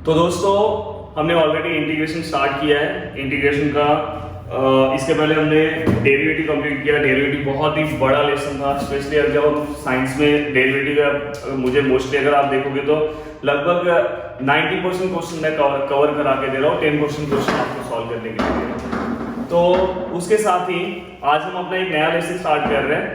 तो दोस्तों हमने ऑलरेडी इंटीग्रेशन स्टार्ट किया है। इंटीग्रेशन का इसके पहले हमने डेरिवेटिव कंप्लीट किया। डेरिवेटिव बहुत ही बड़ा लेसन था, स्पेशली अगर जब साइंस में डेरिवेटिव का मुझे मोस्टली अगर आप देखोगे तो लगभग 90% क्वेश्चन मैं कवर करा के दे रहा हूँ, 10% क्वेश्चन आपको सॉल्व करने के लिए दे रहा हूँ। तो उसके साथ ही आज हम अपना एक नया लेसन स्टार्ट कर रहे हैं,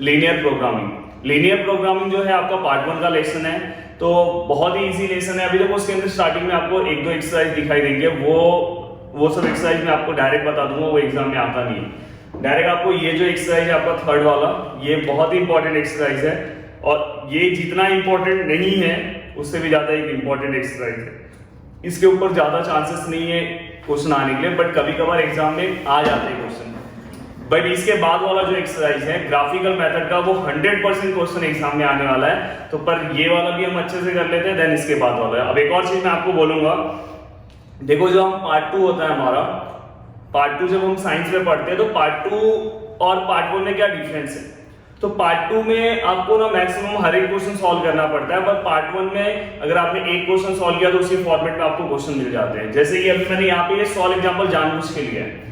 लीनियर प्रोग्रामिंग। लीनियर प्रोग्रामिंग जो है आपका पार्ट 1 का लेसन है, तो बहुत ही इजी लेसन है। अभी देखो उसके अंदर स्टार्टिंग में आपको एक दो एक्सरसाइज दिखाई देंगे, वो सब एक्सरसाइज मैं आपको डायरेक्ट बता दूंगा, वो एग्जाम में आता नहीं है। डायरेक्ट आपको ये जो एक्सरसाइज है आपका थर्ड वाला, ये बहुत ही इंपॉर्टेंट एक्सरसाइज है और ये जितना इंपॉर्टेंट नहीं है उससे भी ज्यादा एक इंपॉर्टेंट एक्सरसाइज है। इसके ऊपर ज्यादा चांसेस नहीं है क्वेश्चन आने के लिए, बट कभी कभार एग्जाम में आ जाते हैं क्वेश्चन। बट इसके बाद वाला जो एक्सरसाइज है ग्राफिकल मेथड का, वो 100% क्वेश्चन एग्जाम में आने वाला है। तो पर ये वाला भी हम अच्छे से कर लेते हैं, देन इसके बाद वाला है। अब एक और चीज मैं आपको बोलूंगा, देखो जो हम पार्ट 2 होता है हमारा, पार्ट 2 जब हम साइंस में पढ़ते हैं तो पार्ट 2 और पार्ट 1 में क्या डिफरेंस है। तो पार्ट 2 में आपको ना मैक्सिमम हर एक क्वेश्चन सॉल्व करना पड़ता है, पर पार्ट 1 में अगर आपने एक क्वेश्चन सॉल्व किया तो उसी फॉर्मेट में आपको क्वेश्चन मिल जाते हैं। जैसे कि अभी मैंने यहाँ पे ये सॉल्व एग्जांपल जानबूझ के लिए है,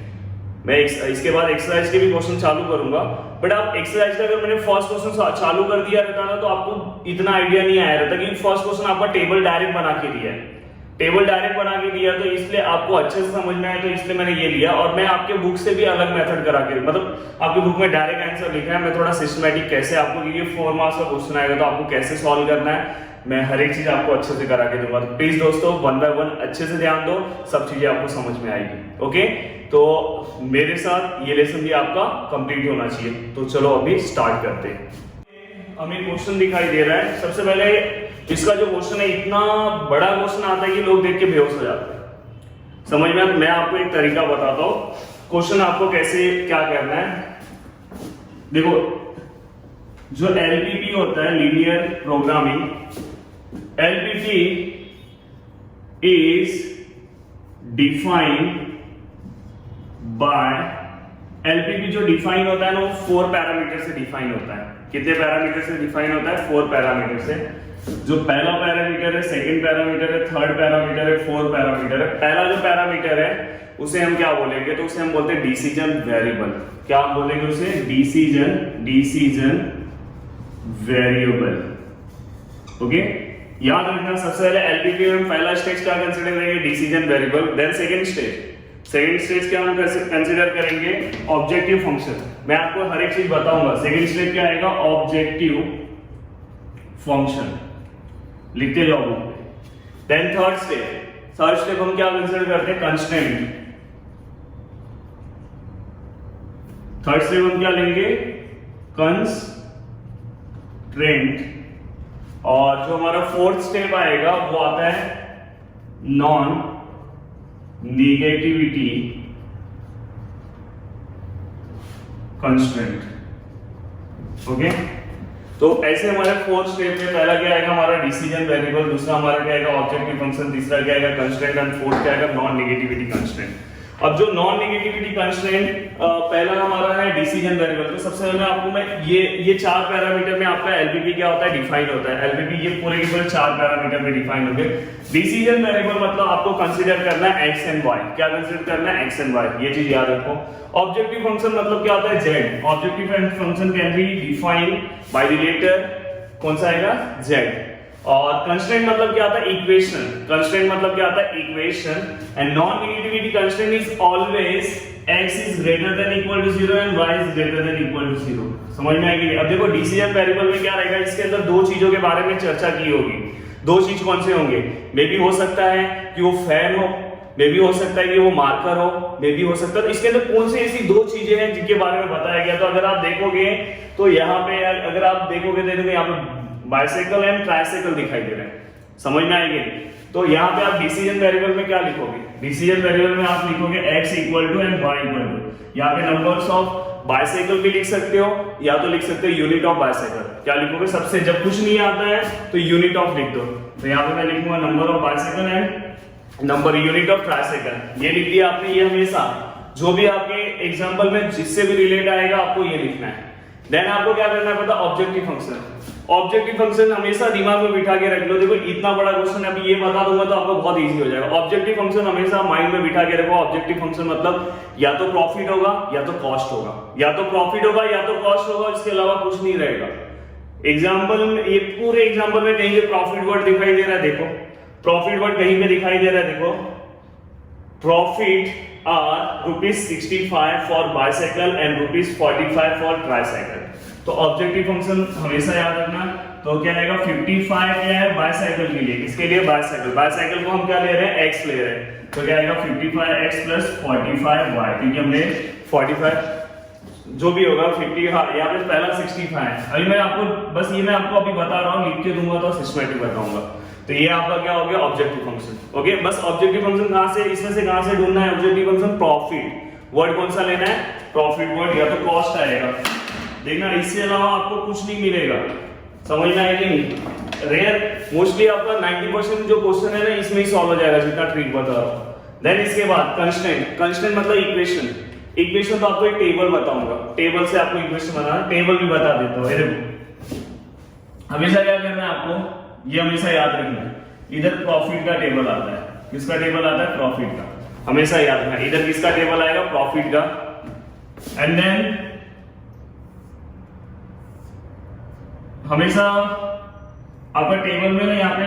मैं इसके बाद एक्सरसाइज के भी क्वेश्चन चालू करूंगा, बट आप एक्सरसाइज का अगर मैंने फर्स्ट क्वेश्चन चालू कर दिया रहता ना तो आपको इतना आइडिया नहीं आया रहता, क्योंकि फर्स्ट क्वेश्चन आपका टेबल डायरेक्ट बना के दिया है। टेबल डायरेक्ट बना के दिया तो इसलिए आपको अच्छे से समझ में आए, तो इसलिए मैंने ये लिया। और मैं आपके बुक से भी अलग मेथड करा के, मतलब आपकी बुक में डायरेक्ट आंसर लिखा है, मैं थोड़ा सिस्टमैटिक कैसे आपको, क्योंकि 4 मार्क्स का क्वेश्चन आएगा तो आपको कैसे सॉल्व करना है मैं हर एक चीज आपको अच्छे से करा के दूंगा। तो प्लीज दोस्तों 1 बाय 1 अच्छे से ध्यान दो, सब चीजें आपको समझ में आएगी। ओके, तो मेरे साथ ये लेसन भी आपका कंप्लीट होना चाहिए। तो चलो अभी स्टार्ट करते हैं। हमें क्वेश्चन दिखाई दे रहा है। सबसे पहले इसका जो क्वेश्चन है, इतना बड़ा क्वेश्चन आता है कि लोग देख के बेहोश हो जाते हैं। समझ में? मैं आपको एक तरीका बताता हूँ क्वेश्चन आपको कैसे क्या करना है। देखो जो एलपीपी होता है, linear programming, LPP is defined by, LPP जो डिफाइन होता है ना वो 4 पैरामीटर से डिफाइन होता है। कितने पैरामीटर से डिफाइन होता है? 4 पैरामीटर से। जो पहला पैरामीटर है, सेकंड पैरामीटर है, थर्ड पैरामीटर है, 4 पैरामीटर है। पहला जो पैरामीटर है उसे हम क्या बोलेंगे? तो उसे हम बोलते हैं डिसीजन वेरिएबल। क्या बोलेंगे उसे? Decision variable. ओके, याद रखना सबसे पहले एलपीपी में पहला स्टेज क्या कंसीडर करेंगे? Decision variable. Then second stage क्या हम कंसीडर करेंगे? Objective function. मैं आपको हर एक चीज बताऊंगा। सेकंड स्टेज क्या आएगा? ऑब्जेक्टिव फंक्शन, लिखते जाओ बुक में। देन थर्ड स्टेप हम क्या कंसीडर करते हैं? कंस्ट्रेंट। थर्ड स्टेप हम क्या लेंगे? कंस्ट्रेंट। और जो हमारा फोर्थ स्टेप आएगा वो आता है नॉन नेगेटिविटी कंस्ट्रेंट। ओके, तो ऐसे हमारे 4 स्टेप में पहला क्या आएगा? हमारा डिसीजन वेरिएबल, दूसरा हमारा क्या आएगा? ऑब्जेक्टिव फंक्शन, तीसरा क्या आएगा? कंस्ट्रेंट, एंड फोर्थ क्या आएगा? Non negativity constraint. अब जो नॉन नेगेटिविटी कंस्ट्रेंट पहला हमारा है डिसीजन वेरिएबल। तो सबसे पहले आपको मैं ये 4 पैरामीटर में आपका एलपीपी क्या होता है? डिफाइन होता है। एलपीपी ये पूरे के पूरे 4 पैरामीटर में डिफाइन हो गए। डिसीजन वेरिएबल मतलब आपको कंसीडर करना है एक्स एंड वाई। क्या कंसीडर करना है? एक्स एंड वाई, ये चीज याद रखो। ऑब्जेक्टिव फंक्शन मतलब क्या होता है? Z. Objective function can be defined by the letter, कौन सा आएगा? जेड। और कंस्ट्रेंट मतलब क्या आता है? इक्वेशन। कंस्ट्रेंट मतलब क्या आता है? Equation. And non negativity constraint is always x is greater than equal to 0 and y is greater than equal to 0। समझ में आएगी? अब देखो डिसीजन वेरिएबल में क्या रहेगा, इसके अंदर 2 चीजों के बारे में चर्चा की होगी। 2 चीज कौन से होंगे? मे भी हो सकता है कि वो फैन हो, मे भी हो सकता है कि वो मार्कर हो, मे भी हो सकता है। तो इसके अंदर कौन सी ऐसी 2 चीजें हैं जिनके बारे में बताया गया? तो अगर आप देखोगे तो यहाँ पे, अगर आप देखोगे तो यहाँ पे बाइसाइकिल एंड ट्राइसाइकिल दिखाई दे रहे हैं। समझ में आएगी? तो यहाँ पे आप डिसीजन वेरिएबल में क्या लिखोगे? डिसीजन वेरिएबल में आप लिखोगे x equal to and y equal to. यहाँ पे नंबर्स ऑफ बाइसाइकिल भी लिख सकते हो, या तो लिख सकते हो यूनिट ऑफ बाइसाइकिल। क्या लिखोगे? सबसे जब कुछ नहीं आता है तो यूनिट ऑफ लिख दो। तो यहाँ पे मैं लिखूंगा number of bicycle and number unit of tricycle. ये लिख दिया आपने। ये हमेशा जो भी आपके एग्जाम्पल में जिससे भी रिलेट आएगा आपको ये लिखना है। देन आपको क्या करना पड़ता है? Objective function. ऑब्जेक्टिव फंक्शन हमेशा दिमाग में बिठा के रख लो। देखो इतना बड़ा क्वेश्चन अभी ये बता दूंगा तो आपको बहुत इजी हो जाएगा। ऑब्जेक्टिव फंक्शन हमेशा माइंड में बिठा के रखो। ऑब्जेक्टिव फंक्शन मतलब या तो प्रॉफिट होगा या तो कॉस्ट होगा, या तो प्रॉफिट होगा या तो कॉस्ट होगा, इसके अलावा कुछ नहीं रहेगा। एग्जाम्पल, ये पूरे एग्जाम्पल में कहीं पे प्रॉफिट वर्ड दिखाई दे रहा है, देखो प्रॉफिट वर्ड कहीं पे दिखाई दे रहा है, देखो profit are ₹65 for bicycle and ₹45 for tricycle. तो ऑब्जेक्टिव फंक्शन हमेशा याद रखना। तो क्या आएगा 55 क्या है बाइसाइकिल के लिए, किसके लिए बाइसाइकिल, बाइसाइकिल को हम क्या ले रहे हैं x ले रहे हैं। तो क्या आएगा 55x प्लस 45y, क्योंकि हमने 45 जो भी होगा 50, हाँ यहाँ पे पहला 65। अभी मैं आपको बस ये मैं आपको अभी बता रहा हूँ, लिख के दूंगा तो सिस्टमैटिक बताऊंगा। तो ये आपका क्या हो गया ऑब्जेक्टिव फंक्शन। ओके, बस ऑब्जेक्टिव फंक्शन कहां से, इसमें से कहां से ढूंढना है ऑब्जेक्टिव फंक्शन, प्रॉफिट वर्ड कौन सा लेना है, प्रॉफिट वर्ड या तो कॉस्ट आएगा। देखना इससे अलावा आपको कुछ नहीं मिलेगा, समझ में आएगी नहीं। रेयर मोस्टली आपका 90% जो क्वेश्चन है ना इसमें ही सॉल्व हो जाएगा, जितना ट्रिक बता रहा हूं। देन इसके बाद कंस्टेंट, कंस्टेंट मतलब इक्वेशन। इक्वेशन तो आपको एक टेबल बताऊंगा, टेबल से आपको इक्वेशन बनाना, टेबल भी बता देता हूं। देखो हमेशा क्या करना है आपको, ये हमेशा याद रखना है, इधर प्रॉफिट का टेबल आता है, किसका टेबल आता है, प्रॉफिट का, हमेशा याद रखना। इधर किसका टेबल आएगा, प्रॉफिट का। एंड देन हमेशा आपका टेबल में ना यहाँ पे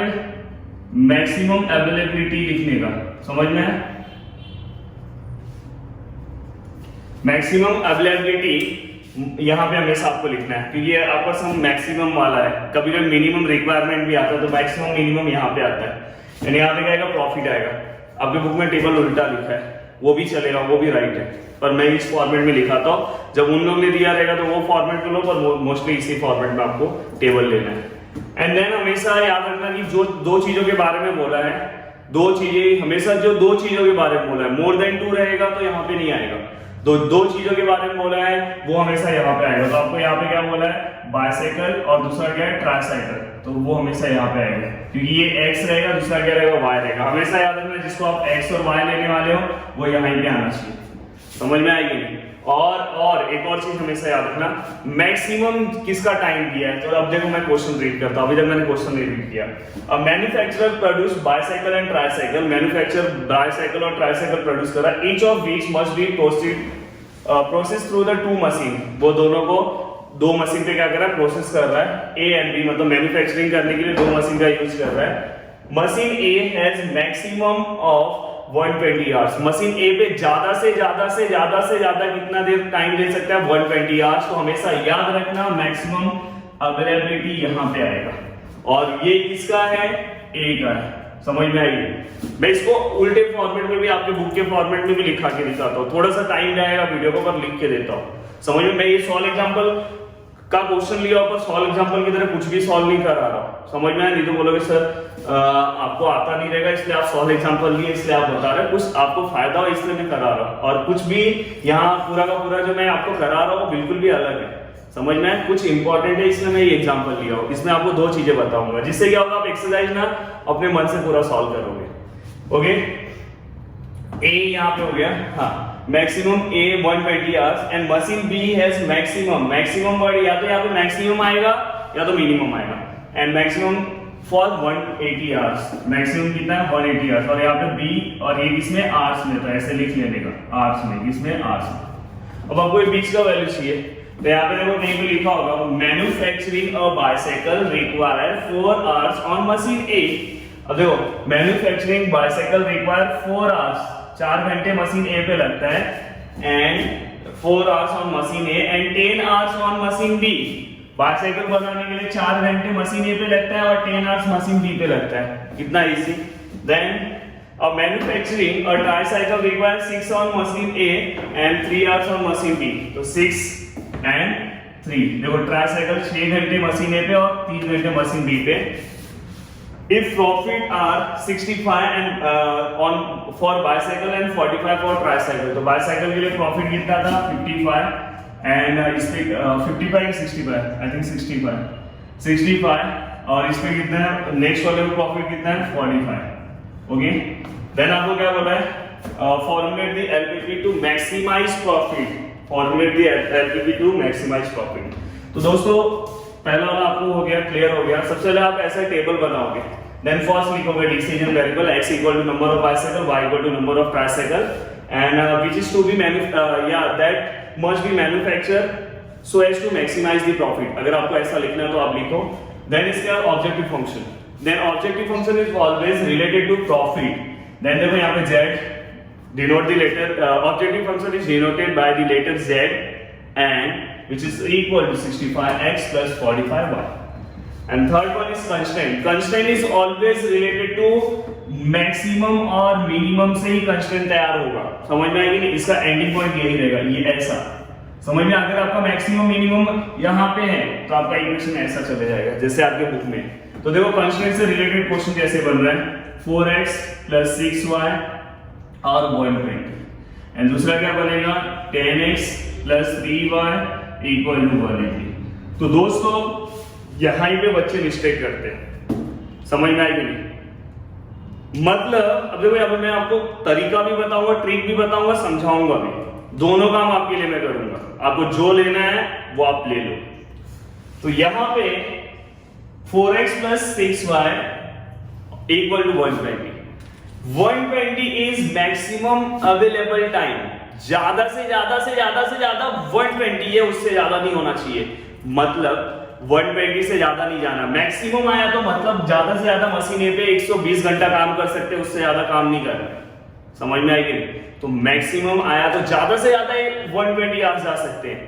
मैक्सिमम अवेलेबिलिटी लिखने का, समझ में है, मैक्सिमम अवेलेबिलिटी यहाँ पे हमेशा आपको लिखना है, क्योंकि ये आपका सम मैक्सिमम वाला है। कभी कभी मिनिमम रिक्वायरमेंट भी आता है, तो मैक्सिमम मिनिमम यहाँ पे आता है, यानी यहाँ पे क्या आएगा, प्रॉफिट आएगा। आपके बुक में टेबल उल्टा लिखा है, वो भी चलेगा, वो भी राइट है, पर मैं इस फॉर्मेट में लिखाता हूँ। जब उन लोग ने दिया रहेगा तो वो फॉर्मेट लो, पर मोस्टली इसी फॉर्मेट में आपको टेबल लेना है। एंड देन हमेशा याद रखना कि जो दो चीजों के बारे में बोला है, दो चीजें हमेशा जो दो चीजों के बारे में बोला है, मोर देन 2 रहेगा तो यहाँ पे नहीं आएगा। दो चीजों के बारे में बोला है वो हमेशा यहाँ पे आएगा। तो आपको यहाँ पे क्या बोला है, बाइसाइकिल, और दूसरा क्या है, ट्राइसाइकिल, तो वो हमेशा यहाँ पे आएगा, क्योंकि ये x रहेगा, दूसरा क्या रहेगा, y रहेगा। हमेशा याद रखना जिसको आप x और y लेने वाले हो वो यहाँ पे आना चाहिए, समझ में आएगी। और एक और चीज हमेशा याद रखना, मैक्सिमम किसका टाइम दिया है। तो अब देखो मैं क्वेश्चन रीड करता हूं, अभी तक मैंने क्वेश्चन नहीं रीड किया। A manufacturer produce bicycle and tricycle, manufacturer bicycle और ट्राइसाइकिल प्रोड्यूस कर रहा है, each of which must be process through the 2 machine. वो दोनों को 2 मशीन पे क्या कर रहा है, प्रोसेस कर रहा है, ए एंड बी, मतलब मैन्युफैक्चरिंग करने के लिए 2 मशीन का यूज कर रहा है। Machine A has maximum of 120 hours, machine A पे ज्यादा से ज्यादा कितना देर टाइम ले सकता है, 120 आवर्स। तो हमेशा याद रखना मैक्सिमम अवेलेबिलिटी यहाँ पे आएगा, और ये किसका है, ए का है, समझ में आएगी। मैं इसको उल्टे फॉर्मेट में भी आपके बुक के फॉर्मेट में भी लिखा के दिखाता हूँ, थोड़ा सा टाइम जाएगा वीडियो को, पर लिख के देता हूँ, समझ में। मैं ये सॉल्व एग्जांपल का क्वेश्चन लिया पर सॉल्व एग्जांपल की तरह कुछ भी सॉल्व नहीं करा रहा, समझ में आया। नहीं तो बोलोगे सर आपको आता नहीं रहेगा इसलिए आप सॉल्व एग्जांपल लिए, इसलिए आप बता रहे, कुछ आपको फायदा हो इसलिए मैं करा रहा हूँ, और कुछ भी यहाँ पूरा का पूरा जो मैं आपको करा रहा हूँ बिल्कुल भी अलग है, समझ में आया। कुछ इंपॉर्टेंट है इसलिए मैं ये एग्जांपल लिया हूँ। इसमें आपको 2 चीजें बताऊंगा, जिससे क्या होगा, आप एक्सरसाइज ना अपने मन से पूरा सॉल्व करोगे। ओके, ए यहाँ पे हो गया, हाँ, maximum A 120 hours and machine B has maximum word या तो यहाँ पे मैक्सिमम आएगा या तो मिनिमम आएगा, and maximum for 180 hours, maximum कितना है 180 आवर्स, और यहाँ पे बी और ये किसमें आवर्स में, तो ऐसे लिख लेने का, आवर्स में, किसमें आवर्स में। अब आपको ये बीच का वैल्यू चाहिए, तो यहाँ पे देखो कहीं पे लिखा होगा manufacturing a bicycle require 4 hours on machine A. अब देखो मैन्युफैक्चरिंग बाइसाइकिल रिक्वायर 4 आवर्स, 4 घंटे मशीन ए पे लगता है, and 4 hours on machine A and 10 hours on machine B. Bicycle बनाने के लिए 4 घंटे मशीन ए पे लगता है और 10 आवर्स मशीन बी पे लगता है, कितना easy. Then manufacturing a tricycle require 6 on machine A and 3 hours on machine B, तो 6 एंड 3। देखो ट्राइसाइकिल 6 घंटे मशीन ए पे और 3 घंटे मशीन बी पे। If profit are 65 and on for bicycle and 45 for tricycle, तो bicycle के लिए प्रॉफिट कितना था 55 एंड इस पे 55 या 65, आई थिंक 65, और इस पे कितना है, नेक्स्ट वाले में प्रॉफिट कितना है 45। ओके, देन आपको क्या बोला है, formulate the LPP to maximise profit, formulate the LPP to maximise profit. तो दोस्तों पहला वाला आपको हो गया, क्लियर हो गया। सबसे पहले आप ऐसा टेबल बनाओगे, देन फर्स्ट लिखोगे decision variable x equal to number of bicycle, y equal to number of tricycle and which is to be that must be manufacture so as to maximise the profit. अगर आपको ऐसा लिखना है तो आप लिखो। Then इसके बाद objective function, then objective function is always related to profit. Then देखो यहाँ पे z denote the letter objective function is denoted by the letter z and which is equal to 65x plus 45y. And third one is constraint. Constraint is always related to maximum और minimum से ही constraint तैयार होगा। समझ में आएगी नहीं? इसका ending point यही रहेगा, ये ऐसा समझ में। अगर आपका maximum minimum यहाँ पे है तो आपका इक्वेशन ऐसा चले जाएगा जैसे आपके बुक में। तो देखो constraint से related क्वेश्चन कैसे बन रहा है, 4x plus 6y और 120 एंड दूसरा क्या बनेगा 10x plus 3y equal to 180। तो दोस्तों यहाँ पे बच्चे मिस्टेक करते हैं, समझ में आएगी नहीं? मतलब अब देखो यहाँ पे मैं आपको तरीका भी बताऊंगा, ट्रिक भी बताऊंगा, समझाऊंगा भी, दोनों काम आपके लिए मैं करूंगा। आपको जो लेना है वो आप ले लो। तो यहाँ पे 4x plus 6y equal to 120। 120 is maximum available time। ज्यादा से ज्यादा 120 है, उससे ज्यादा नहीं होना चाहिए। मतलब 120 से ज्यादा नहीं जाना। मैक्सिमम आया तो मतलब ज्यादा से ज्यादा मशीन पे 120 घंटा काम कर सकते हैं, उससे ज्यादा काम नहीं करना। समझ में आएगी नहीं? तो मैक्सिमम आया तो ज्यादा से ज्यादा 120 आ जा सकते हैं,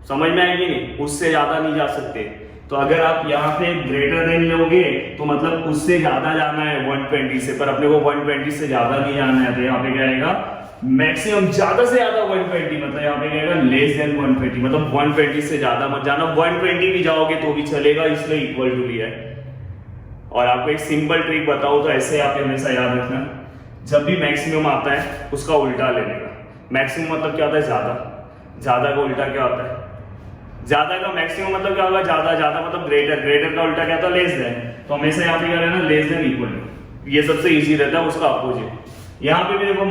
समझ में आएगी नहीं? उससे ज्यादा नहीं जा सकते। तो अगर आप यहाँ पे ग्रेटर देन लोगे तो मतलब उससे ज्यादा जाना है 120 से, पर अपने को 120 से ज्यादा नहीं जाना है। तो यहाँ पे क्या आएगा मैक्सिमम ज्यादा से ज्यादा 120, मतलब यहाँ पे क्या आएगा लेस देन 120, मतलब 120 से ज्यादा मत जाना। 120 भी जाओगे तो भी चलेगा, इसलिए इक्वल टू लिया है। और आपको एक सिंपल ट्रिक बताऊं तो ऐसे आप हमेशा याद रखना, जब भी मैक्सिमम आता है उसका उल्टा लेने का। मैक्सिमम मतलब क्या होता है ज्यादा, ज्यादा का उल्टा क्या होता है ज्यादा का। मैक्सिमम मतलब क्या होगा ज्यादा, ज्यादा मतलब ग्रेटर, ग्रेटर का उल्टा क्या होता है लेस देन। तो हमेशा यहाँ पे क्या रहना लेस देन इक्वल टू, ये सबसे इजी रहता है, उसका अपोजिट। यहाँ पे भी देखो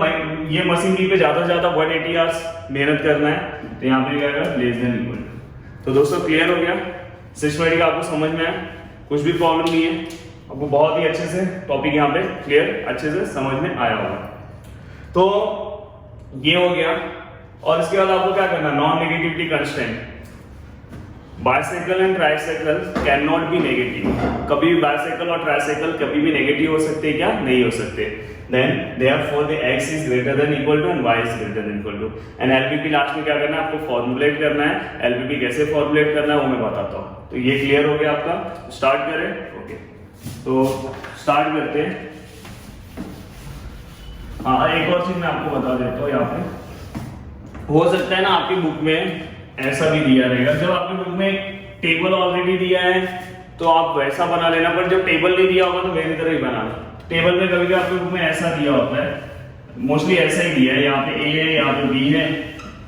ये मशीन बी पे ज्यादा से ज्यादा 180 आवर्स मेहनत करना है, तो यहाँ पे क्या होगा लेस देन इक्वल टू। तो दोस्तों क्लियर हो गया? सिस्टमैटिक आपको समझ में आया? कुछ भी प्रॉब्लम नहीं है आपको? बहुत ही अच्छे से टॉपिक यहाँ पे क्लियर अच्छे से समझ में आया होगा। तो ये हो गया। और इसके बाद आपको क्या करना, non negativity constraint. Bicycle and tricycle can not be negative. कभी भी बाइसाइकिल और ट्राइसाइकिल कभी भी नेगेटिव हो सकते हैं क्या? नहीं हो सकते। Then therefore the x is greater than equal to and y is greater than equal to. And LPP last में क्या करना है आपको फॉर्मुलेट करना है। एलपीपी कैसे फॉर्मुलेट करना है वो मैं बताता हूँ। तो ये क्लियर हो गया आपका? स्टार्ट करें? ओके तो स्टार्ट करते हैं। हाँ एक और चीज मैं आपको बता देता हूँ, यहाँ पे हो सकता है ना आपकी बुक में ऐसा भी दिया रहेगा। जब आपकी बुक में टेबल ऑलरेडी दिया है तो आप वैसा बना लेना, पर जब टेबल नहीं दिया होगा तो मेरी तरह ही बनाना। टेबल में कभी आपकी बुक में ऐसा दिया होता है, मोस्टली ऐसा ही दिया है। यहाँ पे ए है, यहाँ पे बी है,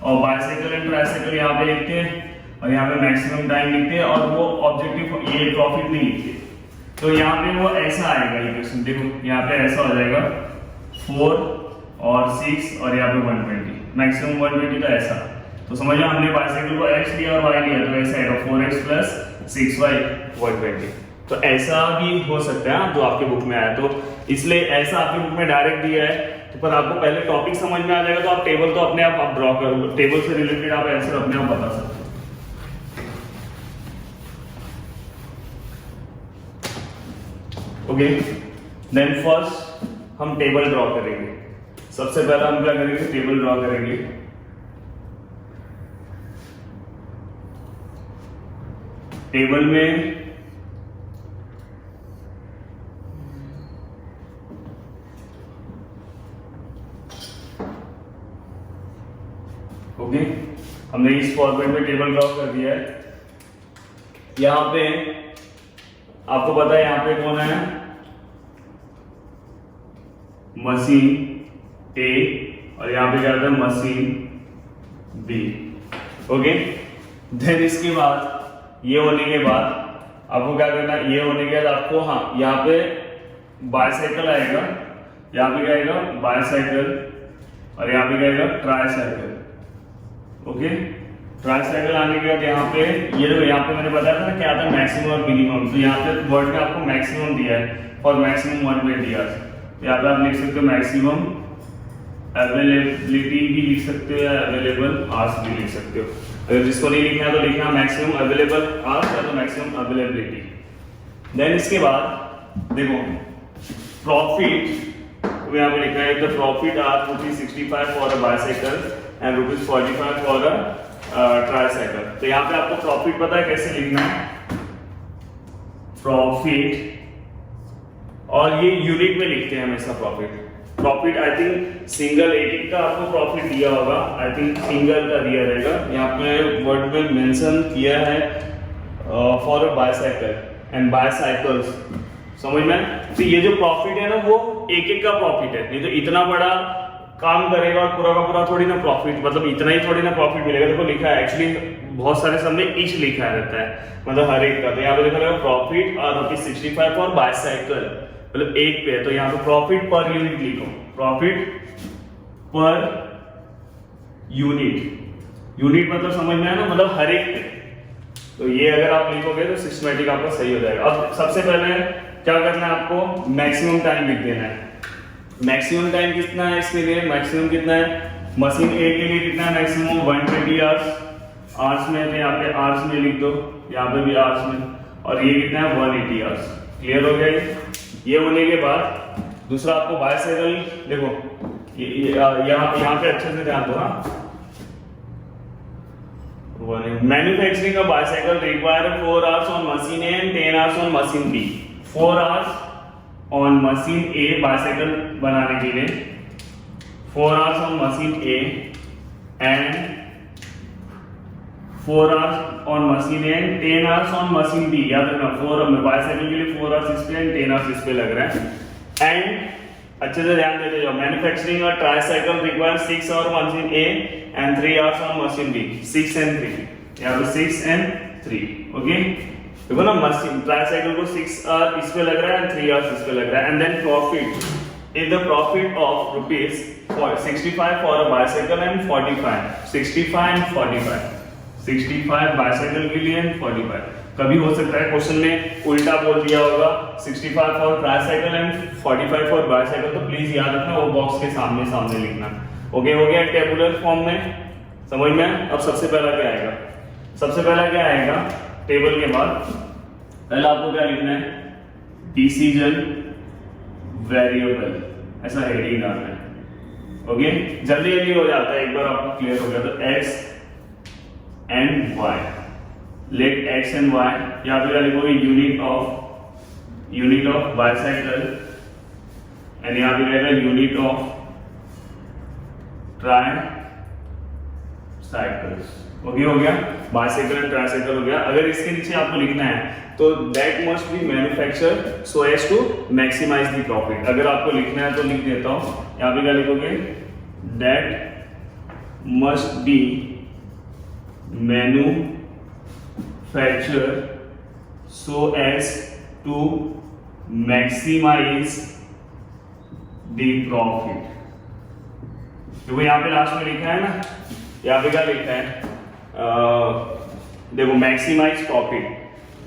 और बाइसाइकिल एंड ट्राइसाइकिल यहाँ पे लिखते हैं, और यहाँ पे मैक्सिमम टाइम लिखते हैं, और वो ऑब्जेक्टिव ये प्रॉफिट नहीं लिखते। तो यहाँ पे वो ऐसा आएगा इक्वेशन, देखो यहाँ पे ऐसा हो जाएगा 4 और 6 और यहाँ पे 120, मैक्सिमम 120। तो ऐसा तो समझ लो हमने बाइसाइकिल को x लिया और y लिया, तो ऐसा आएगा 4x plus 6y 120। तो ऐसा भी हो सकता है जो आपके बुक में आया, तो इसलिए ऐसा आपकी बुक में डायरेक्ट दिया है। तो पर आपको पहले टॉपिक समझ में आ जाएगा तो आप टेबल तो अपने आप ड्रॉ कर लो, टेबल से रिलेटेड आप आंसर अपने आप बता सकते हो। ओके देन फर्स्ट हम टेबल ड्रॉ करेंगे। सबसे पहले हम क्या करेंगे, टेबल ड्रॉ करेंगे। टेबल में ओके हमने इस फॉर्मेट में टेबल ड्रॉ कर दिया है। यहां पे आपको पता है यहां पे कौन है, मशीन ए, और यहां पे क्या होता है मशीन बी। ओके देन इसके बाद ये होने के बाद आपको क्या करना, ये होने के बाद आपको हाँ यहाँ पे बाइसाइकिल आएगा, यहाँ पे क्या आएगा बाइसाइकिल, और यहाँ पे क्या आएगा ट्राइसाइकिल। ओके ट्राइसाइकिल आने के बाद यहाँ पे ये जो यहाँ पे मैंने बताया था ना क्या था मैक्सिमम और मिनिमम, तो यहाँ पे वर्ड में आपको मैक्सिमम दिया है फॉर मैक्सिमम 120 आवर्स। यहाँ पे आप लिख सकते हो मैक्सिमम अवेलेबिलिटी भी लिख सकते हो या अवेलेबल आवर्स भी लिख सकते हो। अगर जिसको नहीं लिखना है तो लिखना मैक्सिमम अवेलेबल आवर्स या तो मैक्सिमम अवेलेबिलिटी। देन इसके बाद देखो प्रॉफिट यहाँ पे लिखा है the profit are ₹65 for a bicycle and ₹45 for a tricycle. तो यहाँ पे आपको प्रॉफिट पता है कैसे लिखना है, प्रॉफिट, और ये यूनिट में लिखते हैं हमेशा profit. Profit I think single एक का आपको प्रॉफिट दिया होगा, आई थिंक सिंगल का दिया रहेगा। यहाँ पे वर्ड में मेंशन किया है for a bicycle and bicycles, समझ में। तो ये जो प्रॉफिट है ना वो एक का प्रॉफिट है, नहीं तो इतना बड़ा काम करेगा और पूरा का पूरा थोड़ी ना प्रॉफिट, मतलब इतना ही थोड़ी ना प्रॉफिट मिलेगा। देखो लिखा है एक्चुअली बहुत सारे सब में ईच लिखा रहता है, मतलब हर एक का। तो यहाँ पे लिखा रहेगा प्रॉफिट और ₹65 फॉर बाइसाइकिल, मतलब एक पे है तो यहाँ पे प्रॉफिट पर यूनिट लिखो, प्रॉफिट पर यूनिट। यूनिट मतलब समझ में आया ना, मतलब हर एक पे। तो ये अगर आप लिखोगे तो सिस्टमैटिक आपका सही हो जाएगा। अब सबसे पहले क्या करना है आपको, मैक्सिमम टाइम लिख देना है। मैक्सिमम टाइम कितना है इसके लिए, मैक्सिमम कितना है मशीन ए के लिए कितना है मैक्सिमम 120 आवर्स। आवर्स में तो यहाँ पे आवर्स में लिख दो, यहाँ पे भी आवर्स में, और ये कितना है 180 आवर्स। क्लियर हो गया ये होने के बाद दूसरा आपको बाइसाइकिल देखो यहाँ पे अच्छे से ध्यान दो। हाँ मैन्युफैक्चरिंग का bicycle require 4 hours on machine A and 10 hours on machine B. 4 hours on machine A bicycle बनाने के लिए, 4 hours on machine A and 4 hours on machine A and 10 hours on machine B. याद रखना 4 bicycle के लिए 4 hours इस पे and 10 hours इस पे लग रहा है। एंड अच्छे से ध्यान देते जाओ, मैन्युफैक्चरिंग और tricycle require 6 hours on machine A and 3 hours on machine B. 6 and 3, यहाँ पे 6 and 3, ओके। देखो ना मशीन ट्राइसाइकिल को 6 आवर इस पे लग रहा है एंड 3 आवर्स इस पे लग रहा है। And then profit is the profit of ₹65 for a bicycle and 45, 65 and 45, 65 bicycle के लिए एंड 45। कभी हो सकता है क्वेश्चन में उल्टा बोल दिया होगा 65 for tricycle and 45 for bicycle, तो प्लीज याद रखना वो बॉक्स के सामने सामने लिखना। ओके हो गया टेबुलर फॉर्म में, समझ में। अब सबसे पहला क्या आएगा, सबसे पहला क्या आएगा टेबल के बाद पहला आपको क्या लिखना है, डिसीजन वेरिएबल, ऐसा हेडिंग डालना है। ओके जल्दी जल्दी हो जाता है, एक बार आपको क्लियर हो गया तो x and y, let x and y, यहाँ पे क्या लिखोगे यूनिट ऑफ बाइसाइकिल एंड यहाँ पे रहेगा यूनिट ऑफ ट्राइसाइकिल्स। ओके हो गया, बाइसाइकिल एंड ट्राइसाइकिल हो गया। अगर इसके नीचे आपको लिखना है तो that must be manufacture so as to maximise the profit. अगर आपको लिखना है तो लिख देता हूं, यहाँ पे क्या लिखोगे, that must be manufacture so as to maximise the profit. देखो यहाँ पे लास्ट में लिखा है ना, यहाँ पे क्या लिखा है, देखो मैक्सिमाइज प्रॉफिट।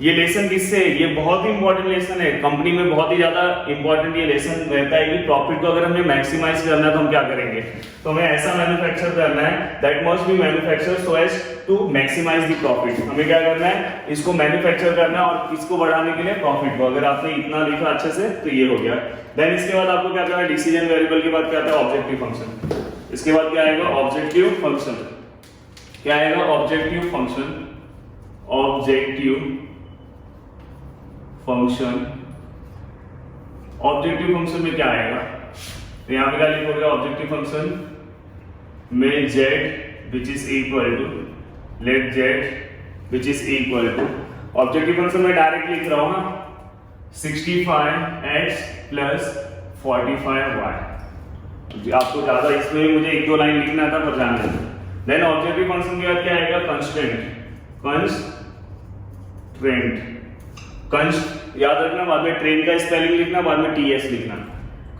ये लेसन किससे है, ये बहुत ही इंपॉर्टेंट लेसन है, कंपनी में बहुत ही ज्यादा इंपॉर्टेंट ये लेसन रहता है कि प्रॉफिट को अगर हमें मैक्सिमाइज करना है तो हम क्या करेंगे, तो हमें ऐसा मैन्युफैक्चर करना है that must be manufacture so as to maximise the profit. हमें क्या करना है, इसको मैन्युफैक्चर करना है और इसको बढ़ाने के लिए प्रॉफिट को। अगर आपने इतना लिखा अच्छे से तो ये हो गया। देन इसके बाद आपको क्या करना है, डिसीजन वेरिएबल के बाद क्या आता है, ऑब्जेक्टिव फंक्शन। इसके बाद क्या आएगा, ऑब्जेक्टिव फंक्शन। क्या आएगा, objective function, objective function. Objective function में क्या आएगा, तो यहां पे क्या लिखोगे, ऑब्जेक्टिव फंक्शन में z which is equal to, let z which is equal to, objective function में डायरेक्ट लिख रहा हूं ना, 65x plus 45y। आपको ज्यादा इसमें मुझे एक दो लाइन लिखना था पर जान लेते। देन ऑब्जेक्टिव फंक्शन के बाद क्या आएगा, कंस्ट्रेंट। याद रखना, बाद में ट्रेन का स्पेलिंग लिखना, बाद में ts लिखना,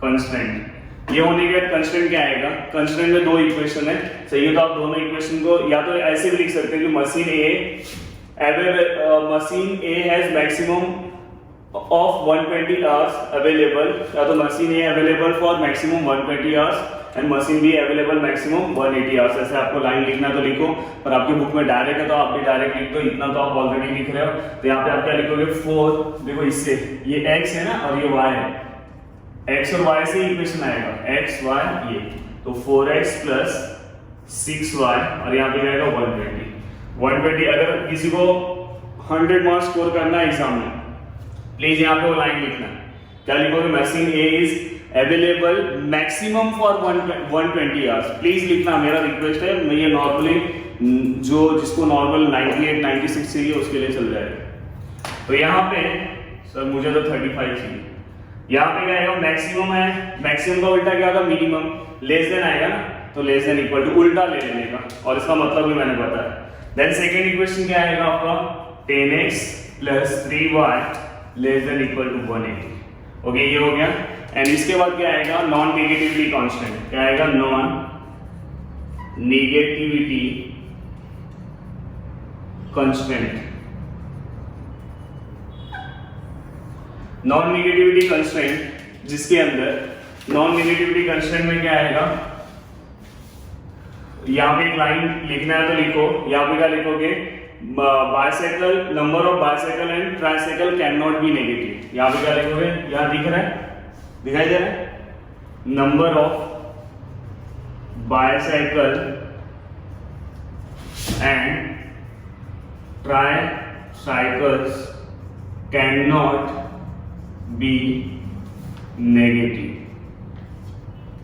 कंस्ट्रेंट। ये होने के बाद कंस्ट्रेंट क्या आएगा, कंस्ट्रेंट में दो इक्वेशन है, सही है, तो आप दोनों इक्वेशन को या तो ऐसे भी लिख सकते हैं कि machine A has maximum of 120 hours available, या तो machine A available for maximum 120 hours and machine be available maximum 180 hours. ऐसे आपको लाइन लिखना तो लिखो, और आपकी बुक में डायरेक्ट है तो आप भी डायरेक्ट लिख दो, इतना तो आप ऑलरेडी लिख रहे हो। तो यहाँ पे आप क्या लिखोगे, 4, देखो इससे ये x है ना और ये y है, x और y से इक्वेशन आएगा, x y ये, तो 4x प्लस 6y और यहाँ पे आएगा 120। अगर किसी को 100 मार्क्स स्कोर करना है एग्जाम में, प्लीज यहाँ पे वो लाइन लिखना, क्या लिखोगे, machine A is available maximum for 120 hours, please लिखना, मेरा रिक्वेस्ट है। मैं ये नॉर्मली जो जिसको नॉर्मल 98 96 चाहिए उसके लिए चल जाएगा। तो यहाँ पे सर मुझे तो 35 चाहिए, यहाँ पे क्या आएगा, मैक्सिमम है, मैक्सिमम का उल्टा क्या होगा, मिनिमम, लेस देन आएगा ना, तो लेस देन इक्वल टू उल्टा ले लेने का, और इसका मतलब भी मैंने बताया। देन सेकेंड इक्वेशन क्या आएगा आपका, 10x plus 3y less than equal to 180। Okay, ये हो गया। एंड इसके बाद क्या आएगा, नॉन नेगेटिविटी कांस्टेंट, क्या आएगा, non negativity constant. Non negativity constant जिसके अंदर नॉन नेगेटिविटी कांस्टेंट में क्या आएगा, यहाँ पे एक लाइन लिखना है तो लिखो, यहाँ पे क्या लिखोगे, bicycle, number of bicycle and tricycle can not be negative. यहाँ पे क्या लिखोगे, यहाँ दिख रहा है, दिखाई दे रहा है, number of bicycle and tricycles can not be negative.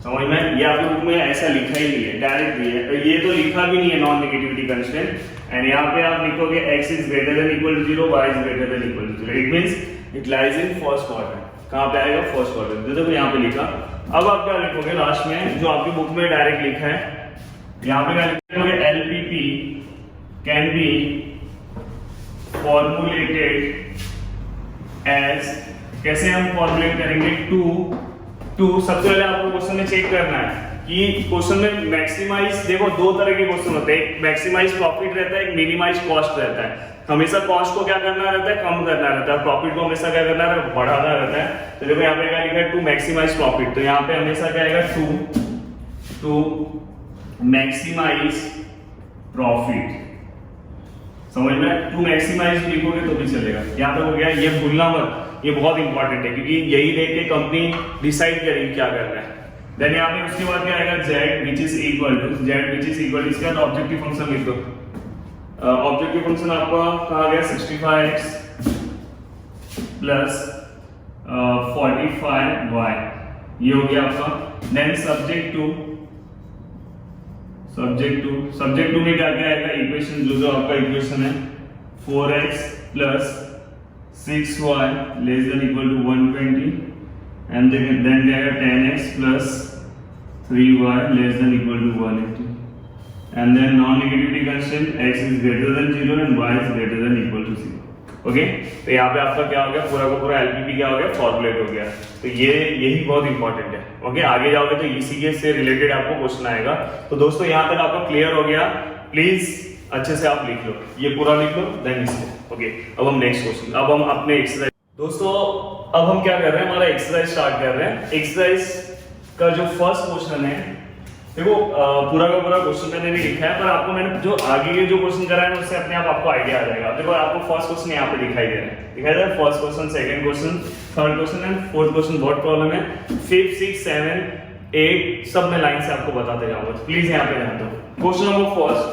समझ में, ये आपके बुक में ऐसा लिखा ही नहीं है, डायरेक्ट दिया है, तो ये तो लिखा भी नहीं है नॉन नेगेटिविटी कंस्टेंट। एंड यहाँ पे आप लिखोगे x is greater than equal to 0, y is greater than equal to 0, it means it lies in first quadrant. कहाँ पे आएगा, फर्स्ट क्वाड्रेंट। देखो यहाँ पे लिखा, अब आप क्या लिखोगे लास्ट में, जो आपकी बुक में डायरेक्ट लिखा है, यहाँ पे क्या लिखोगे, LPP can be formulated as, कैसे हम फॉर्मुलेट करेंगे, टू सबसे पहले आपको क्वेश्चन में चेक करना है कि क्वेश्चन में मैक्सिमाइज, देखो दो तरह के क्वेश्चन होते हैं, एक मैक्सिमाइज प्रॉफिट रहता है, एक मिनिमाइज कॉस्ट रहता है। हमेशा कॉस्ट को क्या करना रहता है, कम करना रहता है, प्रॉफिट को हमेशा क्या करना रहता है, बढ़ाना रहता है। तो देखो यहाँ पे क्या लिखा है, टू मैक्सिमाइज प्रॉफिट, तो यहाँ पे हमेशा क्या आएगा, टू मैक्सिमाइज प्रॉफिट। समझ में, टू मैक्सिमाइज लिखोगे तो भी चलेगा। यहाँ पे हो गया, ये भूलना मत, ये बहुत इंपॉर्टेंट है, क्योंकि यही देख के कंपनी डिसाइड करेगी क्या करना है। देन यहाँ पे उसके बाद क्या आएगा, z which is equal to, इसके बाद ऑब्जेक्टिव फंक्शन लिख दो। ऑब्जेक्टिव फंक्शन आपका कहा गया 65x प्लस 45y, ये हो गया आपका। देन सब्जेक्ट टू में क्या क्या आएगा, इक्वेशन, जो आपका इक्वेशन है 4x plus 6y less than equal to 120, and then क्या आएगा 10x plus 3y less than equal to 180, and then non negativity constant x is greater than 0 and y is greater than equal to 0। Okay, तो यहाँ पे आपका क्या हो गया, पूरा का पूरा LPP क्या हो गया, फॉर्मुलेट हो गया। तो ये यही बहुत इंपॉर्टेंट है। ओके, आगे जाओगे तो इसी से रिलेटेड आपको क्वेश्चन आएगा। तो दोस्तों यहाँ तक आपका क्लियर हो गया, प्लीज अच्छे से आप लिख लो, ये पूरा लिख लो, देन इसको। ओके, अब हम नेक्स्ट क्वेश्चन, अब हम अपने एक्सरसाइज, दोस्तों अब हम क्या कर रहे हैं, हमारा एक्सरसाइज स्टार्ट कर रहे हैं। एक्सरसाइज का जो फर्स्ट क्वेश्चन है, देखो पूरा का पूरा क्वेश्चन मैंने नहीं लिखा है, पर आपको मैंने जो आगे के जो क्वेश्चन कराया है उससे अपने आप आपको आइडिया आ जाएगा। देखो आपको फर्स्ट क्वेश्चन यहाँ पे दिखाई दे रहा है, first question, second question, third question and fourth question बहुत प्रॉब्लम है। 5, 6, 7, 8 सब मैं लाइन से आपको बताते जाऊंगा, प्लीज यहाँ पे ध्यान दो। क्वेश्चन नंबर फर्स्ट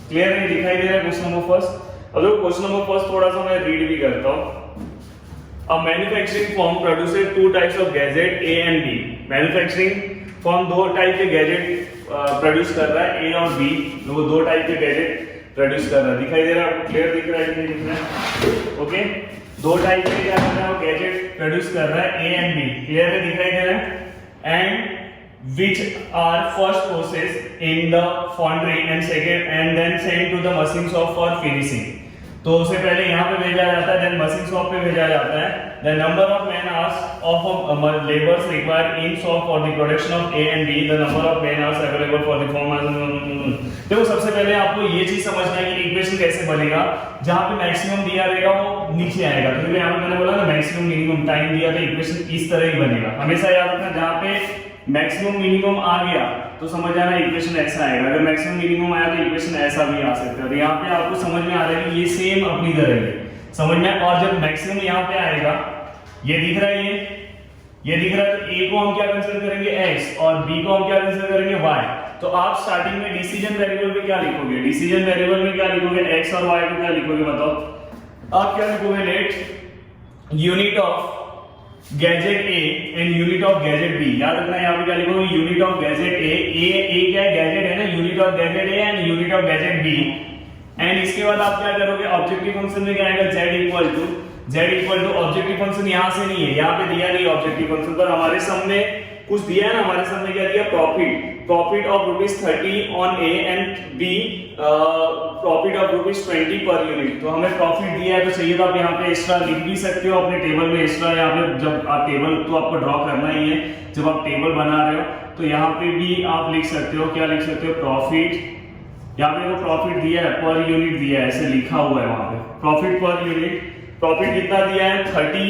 क्लियर नहीं दिखाई दे रहा है, क्वेश्चन नंबर फर्स्ट। अब देखो क्वेश्चन नंबर फर्स्ट थोड़ा सा मैं रीड भी करता हूँ। A manufacturing firm produces two types of gadget A and B. Manufacturing firm दो टाइप के गैजेट प्रोड्यूस कर रहा है, A और B, वो दो टाइप के गैजेट प्रोड्यूस कर रहा है। दिखाई दे रहा है आपको, क्लियर दिख रहा है कि नहीं दिख रहा है? ओके, दो टाइप के क्या कर रहा है, वो गैजेट प्रोड्यूस कर रहा है A and B, क्लियर है, दिखाई दे रहा है। And which are first processed in the foundry and then sent to the machine shop for finishing. तो उससे पहले यहाँ पे भेजा जाता है, देन मशीन शॉप पे भेजा जाता है, the number of man hours of labours required in shop for the production of A and B, the number of man hours available for the form. देखो सबसे पहले आपको ये चीज समझना है कि इक्वेशन कैसे बनेगा। जहां पे मैक्सिमम दिया रहेगा वो नीचे आएगा, क्योंकि यहाँ पे मैंने बोला ना मैक्सिमम मिनिमम टाइम दिया, तो इक्वेशन इस तरह ही बनेगा। हमेशा याद रखना, जहां पे मैक्सिमम मिनिमम आ गया तो समझ जाना इक्वेशन ऐसा आएगा, अगर मैक्सिमम मिनिमम आया तो इक्वेशन ऐसा भी आ सकता है। तो यहाँ पे आपको समझ में आ रहा है कि ये सेम अपनी तरह है समझ में। और जब मैक्सिमम यहाँ पे आएगा, ये दिख रहा है, ये दिख रहा है, तो ए को हम क्या कंसीडर करेंगे x और b को हम क्या कंसीडर करेंगे y। तो आप स्टार्टिंग में डिसीजन वेरिएबल में क्या लिखोगे, डिसीजन वेरिएबल में क्या लिखोगे, x और y को क्या लिखोगे बताओ। आप क्या लिखोगे, let unit of gadget A and unit of gadget B. याद रखना यहाँ पे क्या लिखोगे, यूनिट ऑफ गैजेट ए क्या है, गैजेट है ना, unit of gadget A and unit of gadget B. And इसके बाद आप क्या करोगे, ऑब्जेक्टिव फंक्शन में क्या आएगा, z equal to objective function यहाँ से नहीं है, यहाँ पे दिया नहीं ऑब्जेक्टिव फंक्शन, पर हमारे सामने कुछ दिया है ना, हमारे सामने क्या दिया, profit of ₹30 on A and B, profit of ₹20 per unit. तो हमें प्रॉफिट दिया है तो चाहिए, तो आप यहाँ पे एक्स्ट्रा लिख भी सकते हो अपने टेबल में एक्स्ट्रा। यहाँ पे जब आप टेबल तो आपको ड्रॉ करना ही है, जब आप टेबल बना रहे हो तो यहाँ पे भी आप लिख सकते हो, क्या लिख सकते हो, प्रॉफिट। यहाँ पे वो प्रॉफिट दिया है, पर यूनिट दिया है, ऐसे लिखा हुआ है वहां पे, प्रॉफिट पर यूनिट। प्रॉफिट कितना दिया है, 30।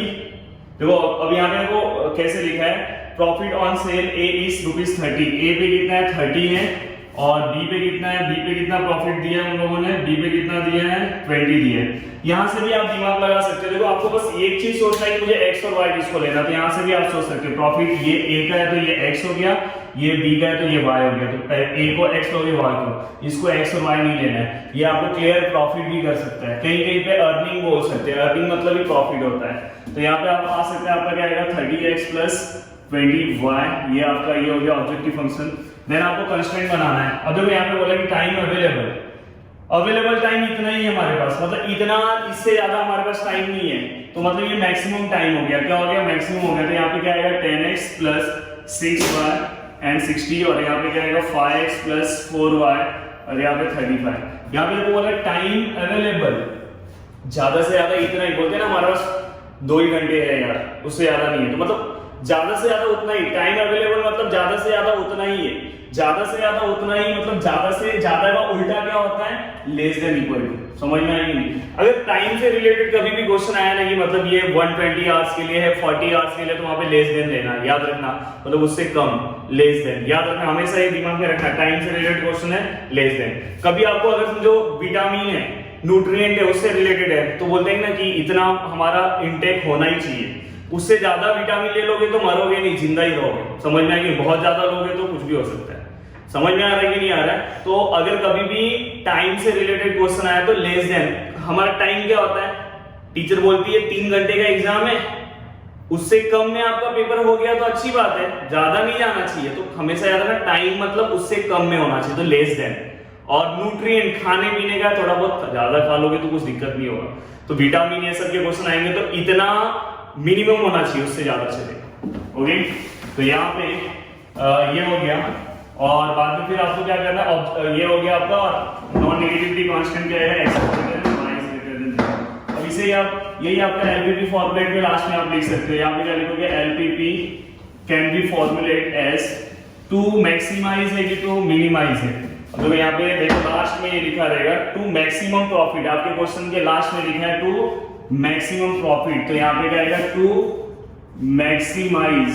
देखो अब यहाँ पे वो कैसे लिखा है, profit on sale A is ₹30। ए पे कितना है, 30 है, और बी पे कितना है, बी पे कितना प्रॉफिट दिया है उन लोगों ने, बी पे कितना दिया है, 20 दिया है। यहाँ से भी आप दिमाग लगा सकते हो। देखो आपको बस एक चीज सोचना है कि मुझे x और y किसको लेना, तो यहाँ से भी आप सोच सकते हो, प्रॉफिट ये a का है तो ये x हो गया, ये b का है तो ये y हो गया। तो a को x लोगे, y को, इसको x और y नहीं लेना है। ये आपको क्लियर प्रॉफिट भी कर सकता है, कहीं कहीं पे अर्निंग बोल सकते हैं, अर्निंग मतलब ही प्रॉफिट होता है। तो यहाँ पे आप आ सकते हैं, आपका क्या आएगा, 30x प्लस 20y, ये आपका ये हो गया ऑब्जेक्टिव फंक्शन। देन आपको कंस्ट्रेंट बनाना है। अब देखो यहाँ पे बोला कि टाइम अवेलेबल टाइम इतना ही है हमारे पास, मतलब इतना, इससे ज्यादा हमारे पास टाइम नहीं है, तो मतलब ये मैक्सिमम टाइम हो गया। क्या हो गया, मैक्सिमम हो गया। तो यहाँ पे क्या आएगा, 10x प्लस 6y एंड 60, और यहाँ पे क्या आएगा 5x प्लस 4y, और यहाँ पे 35। यहाँ पे बोला टाइम अवेलेबल ज्यादा से ज्यादा इतना ही, बोलते हैं ना हमारे पास 2 ही घंटे है यार, उससे ज्यादा नहीं है। तो मतलब ज्यादा से ज्यादा उतना ही, टाइम अवेलेबल मतलब ज्यादा से ज्यादा उतना ही है, ज्यादा से ज्यादा उतना ही, मतलब ज्यादा से ज्यादा का उल्टा क्या होता है, लेस देन इक्वल टू। समझ में आएगी नहीं। अगर टाइम से रिलेटेड कभी भी क्वेश्चन आया ना कि मतलब ये 120 आवर्स के लिए है, 40 आवर्स के लिए, तो वहां पे लेस देन लेना, याद रखना, मतलब उससे कम, लेस देन, याद रखना, हमेशा ये दिमाग में रखना। टाइम से रिलेटेड क्वेश्चन है, लेस देन। कभी आपको अगर समझो विटामिन है, न्यूट्रिएंट है, उससे रिलेटेड है, तो बोलते हैं ना कि इतना हमारा इंटेक होना ही चाहिए, उससे ज्यादा विटामिन ले लोगे तो मरोगे नहीं, जिंदा ही रहोगे। समझ में आएगी, बहुत ज्यादा लोगे तो कुछ भी हो सकता है। समझ में आ रहा है कि नहीं आ रहा है। तो अगर कभी भी टाइम से रिलेटेड क्वेश्चन आया तो लेस देन, हमारा टाइम क्या होता है, टीचर बोलती है 3 घंटे का एग्जाम है, उससे कम में आपका पेपर हो गया तो अच्छी बात है, ज्यादा नहीं जाना चाहिए। तो हमेशा याद रखना, टाइम मतलब उससे कम में होना चाहिए, तो लेस देन। और न्यूट्रिएंट, खाने पीने का थोड़ा बहुत ज्यादा खा लोगे तो कुछ दिक्कत नहीं होगा। तो विटामिन ये सब के क्वेश्चन आएंगे तो इतना मिनिमम होना चाहिए, उससे ज्यादा चलेगा। ओके, तो यहाँ पे ये हो गया। और बाद में फिर आपको क्या करना है, ये हो गया आपका नॉन नेगेटिविटी कांस्टेंट क्या है, x अब इसे आप, यही आपका एलपीपी फॉर्मूलेट में लास्ट में आप लिख सकते हो। यहाँ पे क्या लिखोगे, LPP can be formulate as to maximize है कि टू मिनिमाइज है। तो यहाँ पे देखो लास्ट में ये लिखा रहेगा टू मैक्सिमम प्रॉफिट, आपके क्वेश्चन के लास्ट में लिखा है टू मैक्सिमम प्रॉफिट, तो यहाँ पे क्या आएगा, टू मैक्सिमाइज,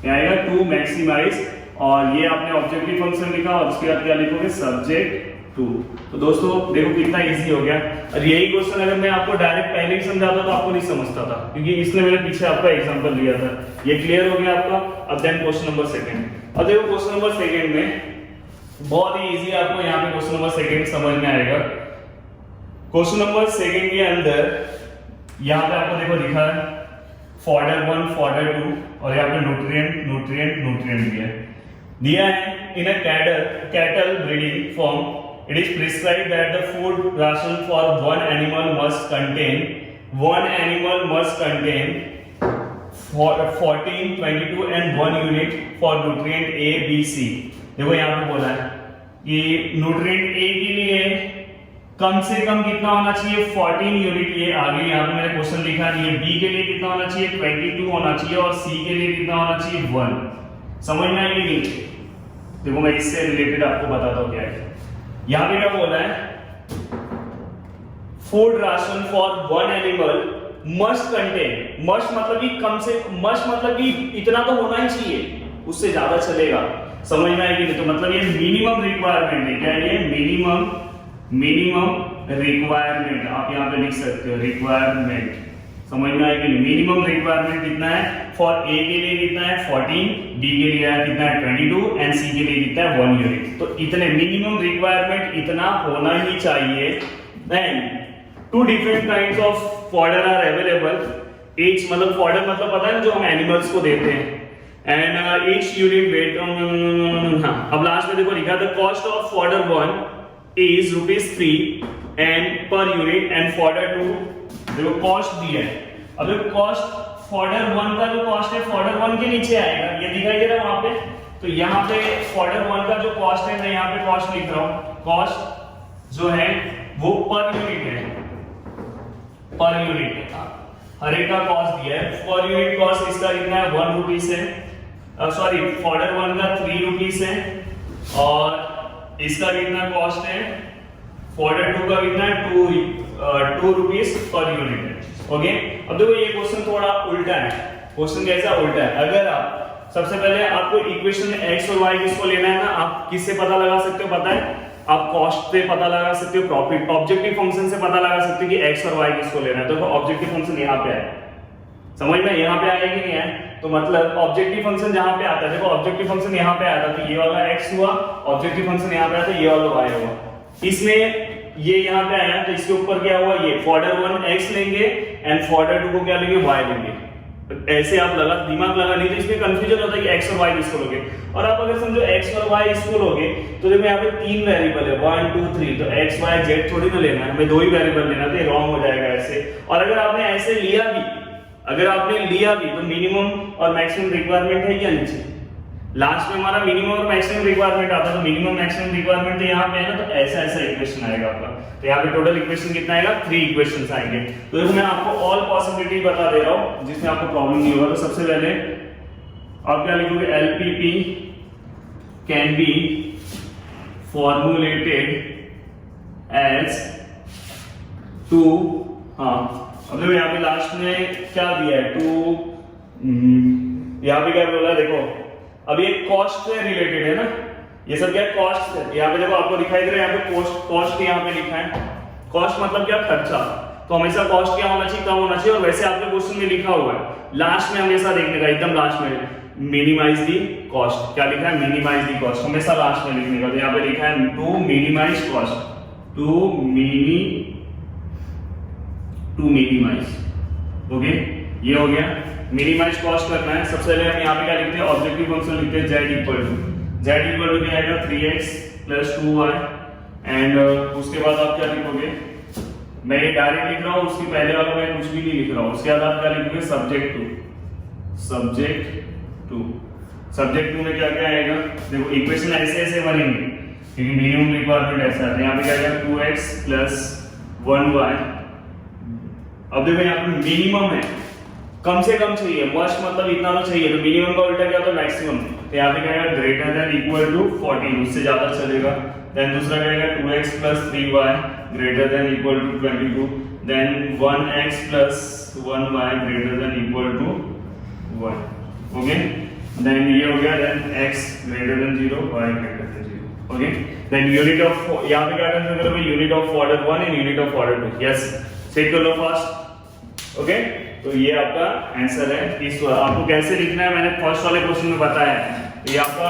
क्या आएगा, टू मैक्सिमाइज। और ये आपने ऑब्जेक्टिव फंक्शन लिखा, और उसके बाद क्या लिखोगे, सब्जेक्ट टू। तो दोस्तों देखो कितना इजी हो गया। और यही क्वेश्चन अगर मैं आपको डायरेक्ट पहले ही समझाता तो आपको नहीं समझता था, क्योंकि इसने मेरे पीछे आपका एग्जांपल लिया था। ये क्लियर हो गया आपका। अब देन क्वेश्चन नंबर सेकंड। अब देखो क्वेश्चन नंबर सेकंड में बहुत ही इजी, आपको यहाँ पे क्वेश्चन नंबर सेकंड समझ में आएगा। क्वेश्चन नंबर सेकंड के अंदर यहाँ पे आपको देखो लिखा है फॉर्डर 1, फॉर्डर 2, और यहाँ पे न्यूट्रिएंट दिया है। इन अ cattle breeding farm, it is prescribed that the food ration for one animal must contain 14, 22 and 1 unit for nutrient A, B, C। देखो यहाँ पे बोला है कि न्यूट्रिएंट A के लिए कम से कम कितना होना चाहिए 14 यूनिट। ये आगे यहाँ पे मैंने क्वेश्चन लिखा है। ये बी के लिए कितना होना चाहिए 22 होना चाहिए और सी के लिए कितना होना चाहिए 1। समझ में आएगी नहीं? देखो मैं इससे रिलेटेड आपको बताता हूँ क्या है। यहाँ पे क्या बोला है, food ration for one animal must contain, must मतलब कि कम से, मस्ट मतलब कि इतना तो होना ही चाहिए, उससे ज्यादा चलेगा। समझ में आएगी नहीं? तो मतलब ये मिनिमम रिक्वायरमेंट है। क्या है ये? मिनिमम रिक्वायरमेंट आप यहाँ पे लिख सकते हो, रिक्वायरमेंट। समझ में आएगी नहीं? मिनिमम रिक्वायरमेंट कितना है? फॉर ए के लिए कितना है 14, डी के लिए कितना है 22 एंड सी के लिए कितना है 1 यूनिट। तो इतने मिनिमम रिक्वायरमेंट इतना होना ही चाहिए। And two different kinds of fodder are available. Each मतलब फॉडर मतलब पता है जो हम एनिमल्स को देते हैं। एंड ईच यूनिट वेट, हाँ अब लास्ट में देखो लिखा the cost of fodder 1 is ₹3 and per unit and fodder 2 देखो कॉस्ट दिया है। अब देखो कॉस्ट फॉडर 1 का जो कॉस्ट है फॉडर 1 के नीचे आएगा, ये दिखाई दे रहा है वहां पे। तो यहाँ पे फॉडर 1 का जो कॉस्ट है मैं यहाँ पे कॉस्ट लिख रहा हूँ। कॉस्ट जो है वो पर यूनिट है, पर यूनिट हर एक का कॉस्ट दिया है। पर यूनिट कॉस्ट इसका कितना है 1 रुपीस है, सॉरी फॉडर 1 का 3 रुपीस है और इसका कितना कॉस्ट है फॉडर 2 का कितना है 2 रुपीस पर यूनिट है। ओके अब देखो ये क्वेश्चन थोड़ा उल्टा है। क्वेश्चन कैसा उल्टा है? अगर आप सबसे पहले आपको इक्वेशन में x और y किसको लेना है ना, आप किससे पता लगा सकते हो? पता है आप कॉस्ट से पता लगा सकते हो, प्रॉफिट ऑब्जेक्टिव फंक्शन से पता लगा सकते हो कि x और y किसको लेना है। तो ऑब्जेक्टिव फंक्शन यहाँ पे है, समझ में यहाँ पे आया कि नहीं है? तो मतलब ऑब्जेक्टिव फंक्शन जहां पे आता है, देखो ऑब्जेक्टिव फंक्शन यहाँ पे आता है तो ये वाला x हुआ, ऑब्जेक्टिव फंक्शन यहाँ पे आता है ये वाला y हुआ। इसमें ये यहाँ पे आया तो इसके ऊपर क्या हुआ, ये फॉडर 1 x लेंगे एंड फॉडर 2 को क्या लेंगे y लेंगे। ऐसे आप लगा दिमाग लगा, नहीं तो इसमें कंफ्यूजन होता है कि x और y किसको लोगे। और आप अगर समझो x और y इसको लोगे तो देखो यहाँ पे 3 वेरिएबल है 1 2 3, तो x y z थोड़ी ना लेना है, हमें 2 ही वेरिएबल लेना, तो ये रॉन्ग हो जाएगा ऐसे। और अगर आपने ऐसे लिया भी, अगर आपने लिया भी तो मिनिमम और मैक्सिमम रिक्वायरमेंट है क्या नीचे? लास्ट में हमारा मिनिमम और मैक्सिमम रिक्वायरमेंट आता है, तो मिनिमम मैक्सिमम रिक्वायरमेंट तो यहाँ पे है ना, तो ऐसा ऐसा इक्वेशन आएगा आपका। तो यहाँ पे टोटल इक्वेशन कितना आएगा 3 इक्वेशंस आएंगे। तो देखो मैं आपको ऑल पॉसिबिलिटी बता दे रहा हूँ जिसमें आपको प्रॉब्लम नहीं होगा। तो सबसे पहले आप क्या लिखोगे, LPP can be formulated as 2, हाँ अब देखो यहाँ पे लास्ट में क्या दिया है 2, यहाँ पे क्या बोला है देखो, अब ये कॉस्ट से रिलेटेड है ना, ये सब क्या है कॉस्ट से। यहाँ पे देखो आपको दिखाई दे रहा है, यहाँ पे कॉस्ट यहाँ पे लिखा है। कॉस्ट मतलब क्या, खर्चा। तो हमेशा कॉस्ट क्या होना चाहिए, कम होना चाहिए। और वैसे आपके क्वेश्चन में लिखा हुआ है लास्ट में हमेशा देखने का, एकदम लास्ट में मिनिमाइज दी कॉस्ट। क्या लिखा है, मिनिमाइज दी कॉस्ट, हमेशा लास्ट में लिखने का। तो यहाँ पे लिखा है to minimize cost, to minimize. Okay ये हो गया, मिनिमाइज कॉस्ट करना है। सबसे पहले हम यहाँ पे क्या लिखते हैं, ऑब्जेक्टिव फंक्शन लिखते हैं z इक्वल टू क्या आएगा 3x + 2y। एंड उसके बाद आप क्या लिखोगे, मैं ये डायरेक्ट लिख रहा हूँ, उसके पहले वाला मैं कुछ भी नहीं लिख रहा हूँ। उसके बाद आप क्या लिखोगे, सब्जेक्ट टू में क्या क्या आएगा, देखो इक्वेशन ऐसे ऐसे बनेंगे क्योंकि मिनिमम रिक्वायरमेंट ऐसा है। यहाँ पे क्या आएगा 2x + 1y। अब देखो यहाँ पे मिनिमम है, कम से कम चाहिए, मस्ट मतलब इतना तो चाहिए, तो मिनिमम का उल्टा क्या होता है, मैक्सिमम। तो यहाँ पे क्या है ग्रेटर देन इक्वल टू 14, उससे ज्यादा चलेगा। देन दूसरा क्या है 2x + 3y greater than equal to 22। Then 1x + 1y greater than equal to 1। Okay then ये हो गया, then x greater than 0, y greater than 0। Okay then unit of, यहाँ पे क्या करना करोगे, unit of fodder 1 and unit of fodder 2। Yes check कर लो फास्ट। ओके तो ये आपका आंसर है। इस आपको कैसे लिखना है मैंने फर्स्ट वाले क्वेश्चन में बताया है, तो ये आपका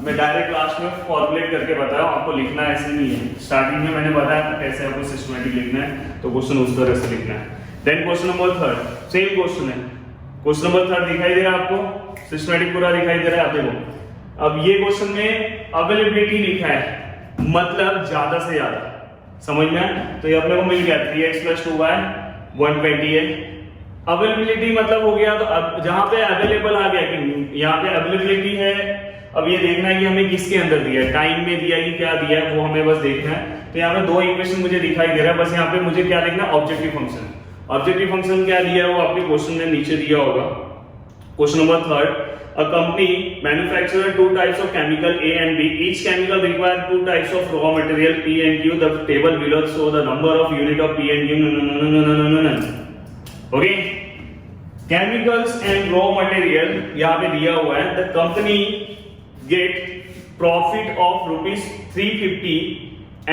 मैं डायरेक्ट क्लास में फॉर्मुलेट करके बताया हूं, आपको लिखना ऐसे नहीं है। स्टार्टिंग में मैंने बताया था कैसे आपको सिस्टमैटिक लिखना है, तो क्वेश्चन उस तरह से लिखना है। Then question number 3 same question है, क्वेश्चन नंबर 3 दिखाई दे रहा है आपको, सिस्टमैटिक पूरा दिखाई दे रहा है। आप देखो अब ये क्वेश्चन में अवेलेबिलिटी लिखा है, मतलब ज्यादा से ज्यादा, समझ में? तो ये अपने को मिल गया 3x + 2y 120 है। अवेलेबिलिटी मतलब हो गया, तो अब जहां पे अवेलेबल आ गया कि यहाँ पे अवेलेबिलिटी है, अब ये देखना है कि हमें किसके अंदर दिया है, टाइम में दिया है कि क्या दिया है, वो हमें बस देखना है। तो यहाँ पे दो इक्वेशन मुझे दिखाई दे रहा है, बस यहाँ पे मुझे क्या देखना है, ऑब्जेक्टिव फंक्शन। ऑब्जेक्टिव फंक्शन क्या दिया है वो आपके क्वेश्चन में नीचे दिया होगा। Question number 3, a company manufactures two types of chemical A and B. Each chemical requires two types of raw material P and Q. The table below show the number of unit of P and Q. Okay, chemicals and raw material यहाँ पे दिया हुआ है। The company get profit of rupees 350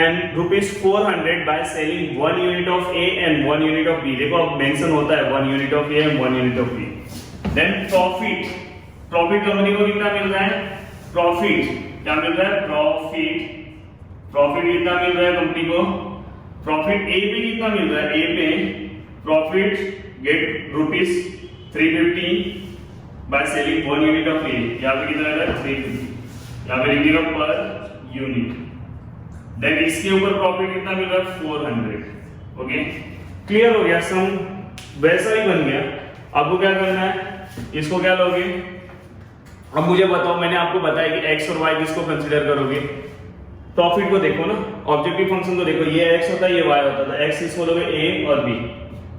and rupees 400 by selling 1 unit of A and 1 unit of B. देखो अब mention होता है 1 unit of A and 1 unit of B. Then profit company को कितना मिल रहा है, प्रॉफिट क्या मिल रहा है, प्रॉफिट कितना मिल रहा है कंपनी को, प्रॉफिट ए पे कितना मिल रहा है, ए पे profit get rupees 350 by selling 1 unit of A, यहाँ पे कितना है 350, यहाँ पे लिख दिया पर यूनिट। देन इसके ऊपर प्रॉफिट कितना मिल रहा है 400। ओके, क्लियर हो गया, सम वैसा ही बन गया। आपको क्या करना है, इसको क्या लोगे, अब मुझे बताओ, मैंने आपको बताया कि x और y किसको कंसीडर करोगे, प्रॉफिट को देखो ना, ऑब्जेक्टिव फंक्शन को देखो, ये x होता है ये y होता था, x इसको लोगे a और b,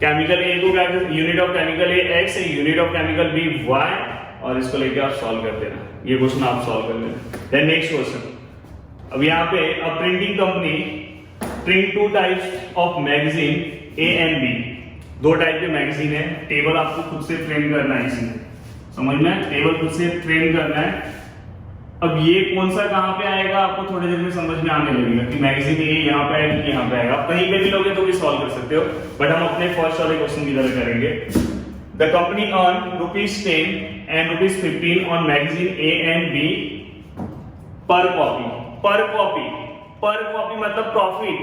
केमिकल a को क्या, unit of chemical a x है, unit of chemical b y, और इसको लेके आप सॉल्व कर देना, ये क्वेश्चन आप सॉल्व कर लेना। देन नेक्स्ट क्वेश्चन, अब यहाँ पे a printing company print two types of magazine A and B, दो टाइप के मैगजीन है, टेबल आपको खुद से फ्रेम करना है, इसमें समझ में, टेबल खुद से फ्रेम करना है। अब ये कौन सा कहां पे आएगा आपको थोड़ी देर में समझ में आने लगेगा कि मैगजीन ए यहाँ पे आएगा, यहाँ पे आएगा। आप कहीं पे भी लोगे तो भी सॉल्व कर सकते हो, बट हम अपने फर्स्ट वाले क्वेश्चन की तरह करेंगे। The company earn ₹10 and ₹15 on magazine A and B पर कॉपी मतलब प्रॉफिट,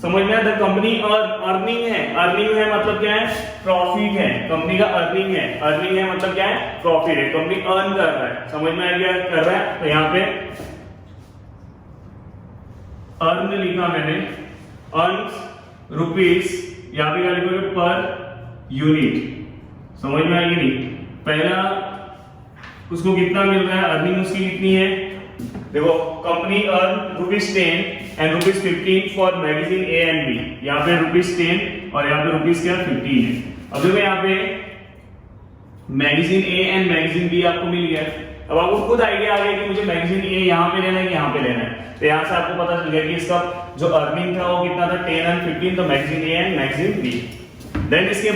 समझ में। द कंपनी अर्निंग है मतलब क्या है, प्रॉफिट है, कंपनी का अर्निंग है मतलब क्या है, प्रॉफिट है, कंपनी अर्न कर रहा है, समझ में आ गया कर रहा है। तो यहाँ पे अर्न लिखा मैंने, अर्न रुपीज, यहाँ पे क्या लिखोगे पर यूनिट, समझ में आएगी नहीं। पहला उसको कितना मिल रहा है, अर्निंग उसकी कितनी है, देखो company earn ₹10 and ₹15 for magazine A and B, यहाँ पे ₹10 और यहाँ पे रुपीज क्या 15 है। अब देखो यहाँ पे magazine A and magazine B आपको मिल गया। अब आपको खुद आइडिया आ गया कि मुझे मैगजीन ए यहाँ पे लेना है कि यहाँ पे लेना है, तो यहाँ से आपको पता चल गया कि इसका जो अर्निंग था वो कितना था 10 एंड 15, तो magazine A and magazine B. Then इसके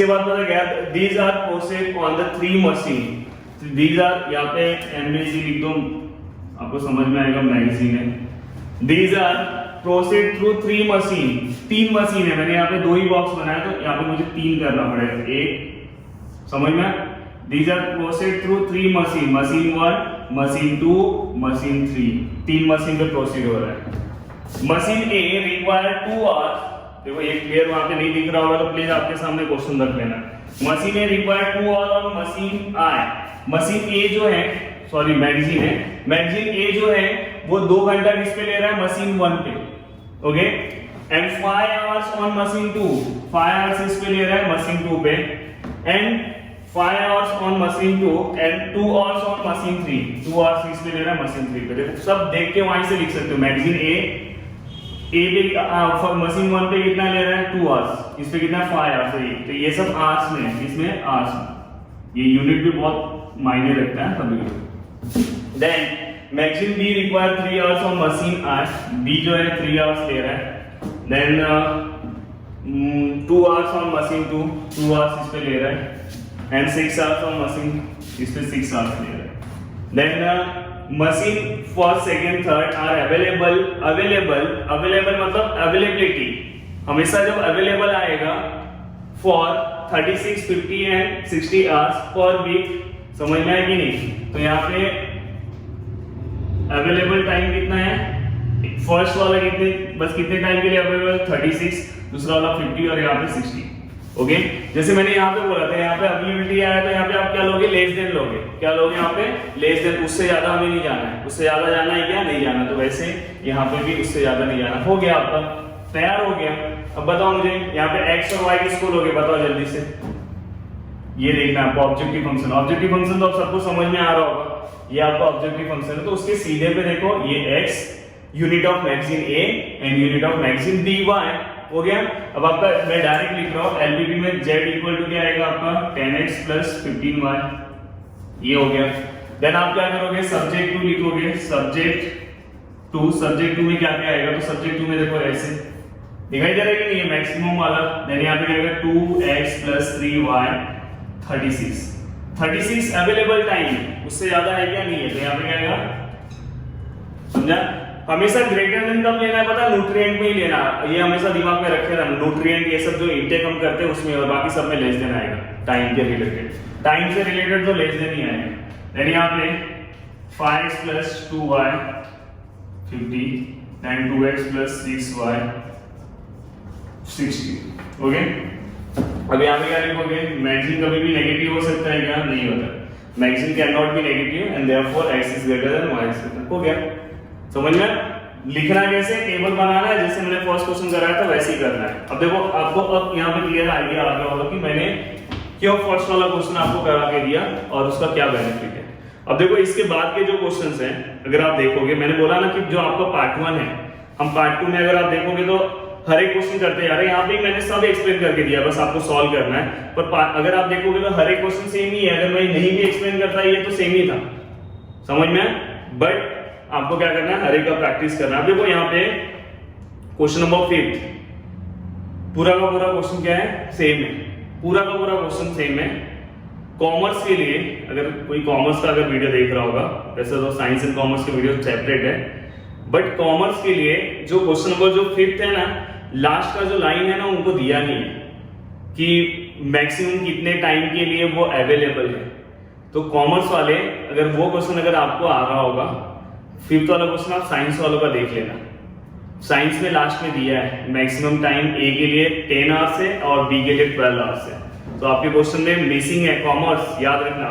बाद पता गया these are processed on the 3 machine, these are, यहाँ पे एमबीसी लिख दो आपको समझ में आएगा, मैगजीन है। These are processed through 3 machine, 3 machine है, मैंने यहाँ पे 2 ही बॉक्स बनाया तो यहाँ पे मुझे 3 करना पड़ेगा, एक समझ में। These are processed through 3 machine, machine 1, machine 2, machine 3, 3 machine पे प्रोसीड हो रहा है। मशीन ए रिक्वायर 2 आवर्स, देखो ये क्लियर वहां पे नहीं दिख रहा होगा तो प्लीज आपके सामने क्वेश्चन रख लेना। Machine A require 2 hours on machine I, machine A जो है, सॉरी मैगजीन है, मैगजीन ए जो है वो 2 घंटा किस पे ले रहा है, मशीन 1 पे, okay. And 5 hours on machine 2, 5 hours इस पे ले रहा है मशीन 2 पे, and 5 hours on machine 2 and 2 hours on machine 3, 2 hours इस पे ले रहा है मशीन 3 पे। देखो सब देख के वहां से लिख सकते हो, मैगजीन ए पे मशीन 1 पे कितना ले रहा है 2 आवर्स, इस पे कितना 5 आवर्स है, तो ये सब आवर्स में है, इसमें आवर्स में, ये यूनिट भी बहुत मायने रखता है कभी। Then magazine B require 3 hours on machine R, B जो है 3 आवर्स ले रहा है। Then 2 hours on machine 2, 2 hours इस पे ले रहा है, एंड 6 आवर्स ऑन मशीन, इस पे 6 आवर्स ले रहा है। Then machine for second third are available मतलब अवेलेबिलिटी, हमेशा जब अवेलेबल आएगा for 36, 50 and 60 hours per week, समझ में आया कि नहीं। तो यहाँ पे अवेलेबल टाइम कितना है, फर्स्ट वाला कितने टाइम के लिए अवेलेबल 36, दूसरा वाला 50 और यहाँ पे 60, ओके। जैसे मैंने यहाँ पे बोला था, यहाँ पे अवेलेबिलिटी आया तो यहाँ पे आप क्या लोगे, लेस देन लोगे, क्या लोगे यहाँ पे लेस देन, उससे ज्यादा हमें नहीं जाना है, उससे ज्यादा जाना है क्या, नहीं जाना, तो वैसे यहाँ पे भी उससे ज्यादा नहीं जाना। हो गया आपका, तैयार हो गया। अब बताओ मुझे यहाँ पे x और y किसको लोगे, बताओ जल्दी से। ये देखना है आपको ऑब्जेक्टिव फंक्शन। ऑब्जेक्टिव फंक्शन तो आप सबको समझ में आ रहा होगा, ये आपका ऑब्जेक्टिव फंक्शन है। तो उसके सीधे पे देखो ये x unit of magazine a and unit of magazine b y हो गया। अब आपका मैं डायरेक्ट लिख रहा हूं एलपीपी में z इक्वल टू क्या आएगा आपका 10x प्लस 15y, ये हो गया। देन आप क्या करोगे सब्जेक्ट टू लिखोगे, सब्जेक्ट टू में क्या क्या आएगा, तो सब्जेक्ट टू में देखो ऐसे दिखाई दे रहा है कि नहीं, मैक्सिमम वाला। देन यहाँ पे आएगा 2x plus 3y 36 available time, उससे ज्यादा है क्या नहीं है, तो यहाँ पे क्या आएगा, समझा। हमेशा ग्रेटर देन कब लेना है पता, न्यूट्रिएंट में ही लेना, ये हमेशा दिमाग में रखे रहना। न्यूट्रिएंट ये सब जो इंटेक हम करते हैं उसमें, और बाकी सब में लेस देन आएगा टाइम के रिलेटेड, टाइम से रिलेटेड तो लेस देन ही आएगा। देन यहाँ पे 5x plus 2y 50 then 2x plus 6y 60, okay. अब यहाँ पे क्या लिखोगे, मैगजीन कभी भी नेगेटिव हो सकता है क्या, नहीं होता, magazine can not be negative and therefore x is greater then y is, हो गया। समझ में लिखना कैसे, टेबल बनाना है, जैसे मैंने फर्स्ट क्वेश्चन कराया था वैसे ही करना है। अब देखो आपको अब यहाँ पे क्लियर आइडिया आ गया होगा कि मैंने क्यों फर्स्ट वाला क्वेश्चन आपको करा के दिया और उसका क्या बेनिफिट है। अब देखो इसके बाद के जो क्वेश्चंस हैं अगर आप देखोगे, मैंने बोला ना कि जो आपका पार्ट 1 है, हम पार्ट 2 में अगर आप देखोगे तो हर एक क्वेश्चन करते जा रहे हैं, यहाँ पे मैंने सब एक्सप्लेन करके दिया, बस आपको सॉल्व करना है। पर अगर आप देखोगे तो हर एक क्वेश्चन सेम ही है, अगर मैं नहीं भी एक्सप्लेन करता ये तो सेम ही था, समझ में। बट आपको क्या करना है, हर एक का प्रैक्टिस करना है। देखो यहाँ पे क्वेश्चन नंबर 5 पूरा का पूरा क्वेश्चन क्या है, सेम है, पूरा का पूरा क्वेश्चन सेम है। कॉमर्स के लिए अगर कोई कॉमर्स का अगर वीडियो देख रहा होगा, वैसे तो साइंस एंड कॉमर्स के वीडियो सेपरेट है, बट कॉमर्स के लिए जो क्वेश्चन नंबर जो 5th है ना, लास्ट का जो लाइन है ना उनको दिया नहीं है कि मैक्सिमम कितने टाइम के लिए वो अवेलेबल है। तो कॉमर्स वाले अगर वो क्वेश्चन अगर आपको आ रहा होगा, 5th वाला क्वेश्चन आप साइंस वालों का देख लेना। साइंस में लास्ट में दिया है मैक्सिमम टाइम ए के लिए 10 आवर्स है और बी के लिए 12 आवर्स है। तो आपके क्वेश्चन में मिसिंग है कॉमर्स, याद रखना।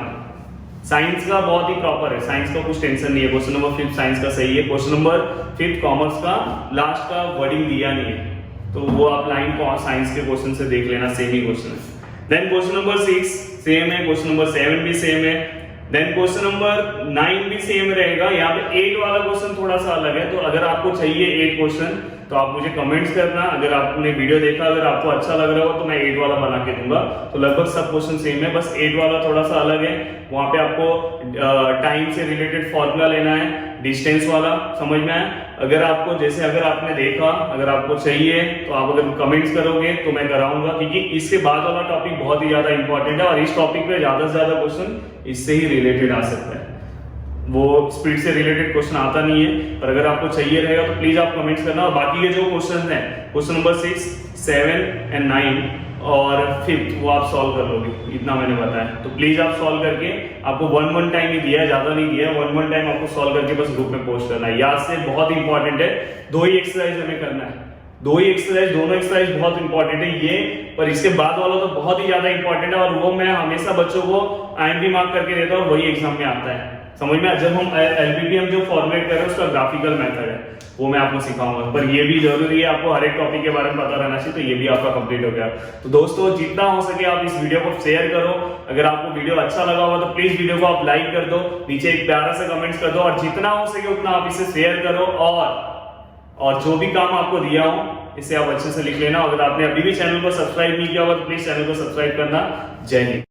साइंस का बहुत ही प्रॉपर है, साइंस का कुछ टेंशन नहीं है। क्वेश्चन नंबर 5 साइंस का सही है, क्वेश्चन नंबर 5 कॉमर्स का लास्ट का वर्डिंग दिया नहीं है, तो वो आप लाइन को साइंस के क्वेश्चन से देख लेना, सेम ही क्वेश्चन है। देन क्वेश्चन नंबर 6 सेम है, क्वेश्चन नंबर 7 भी सेम है, देन क्वेश्चन नंबर 9 भी सेम रहेगा। यहाँ पे 8 वाला क्वेश्चन थोड़ा सा अलग है, तो अगर आपको चाहिए 8 क्वेश्चन तो आप मुझे कमेंट्स करना। अगर आपने वीडियो देखा, अगर आपको अच्छा लग रहा हो तो मैं 8 वाला बना के दूंगा। तो लगभग सब क्वेश्चन सेम है, बस 8 वाला थोड़ा सा अलग है। वहां पे आपको टाइम से रिलेटेड फॉर्मूला लेना है, डिस्टेंस वाला, समझ में आया। अगर आपको जैसे अगर आपने देखा, अगर आपको चाहिए तो आप अगर कमेंट्स करोगे तो मैं कराऊंगा, क्योंकि इसके बाद वाला टॉपिक बहुत ही ज्यादा इंपॉर्टेंट है और इस टॉपिक पे ज्यादा से ज्यादा क्वेश्चन इससे ही रिलेटेड आ सकता है। वो स्पीड से रिलेटेड क्वेश्चन आता नहीं है, पर अगर आपको चाहिए रहेगा तो प्लीज आप कमेंट्स करना। और बाकी के जो क्वेश्चन हैं, क्वेश्चन नंबर 6, 7 एंड 9 और 5th वो आप सॉल्व कर लोगे, इतना मैंने बताया। तो प्लीज आप सॉल्व करके, आपको 1 टाइम ही दिया है, ज्यादा नहीं दिया है, 1 टाइम आपको सॉल्व करके बस ग्रुप में पोस्ट करना है। याद से बहुत इंपॉर्टेंट है, 2 ही एक्सरसाइज हमें करना है, 2 ही एक्सरसाइज, दोनों एक्सरसाइज बहुत इंपॉर्टेंट है ये। पर इसके बाद वाला तो बहुत ही ज्यादा इंपॉर्टेंट है और वो मैं हमेशा बच्चों को IMP मार्क करके देता हूँ, वही एग्जाम में आता है, समझ में। जब हम एलपीपी हम जो फॉर्मुलेट कर रहे हैं उसका ग्राफिकल मेथड है, वो मैं आपको सिखाऊंगा। पर ये भी जरूरी है, आपको हर एक टॉपिक के बारे में पता रहना चाहिए, तो ये भी आपका कंप्लीट हो गया। तो दोस्तों जितना हो सके आप इस वीडियो को शेयर करो। अगर आपको वीडियो अच्छा लगा होगा तो प्लीज वीडियो को आप लाइक कर दो, नीचे एक प्यारा सा कमेंट्स कर दो, और जितना हो सके उतना आप इसे शेयर करो। और जो भी काम आपको दिया हो इसे आप अच्छे से लिख लेना। अगर आपने अभी भी चैनल को सब्सक्राइब नहीं किया होगा तो प्लीज चैनल को सब्सक्राइब करना। जय हिंद।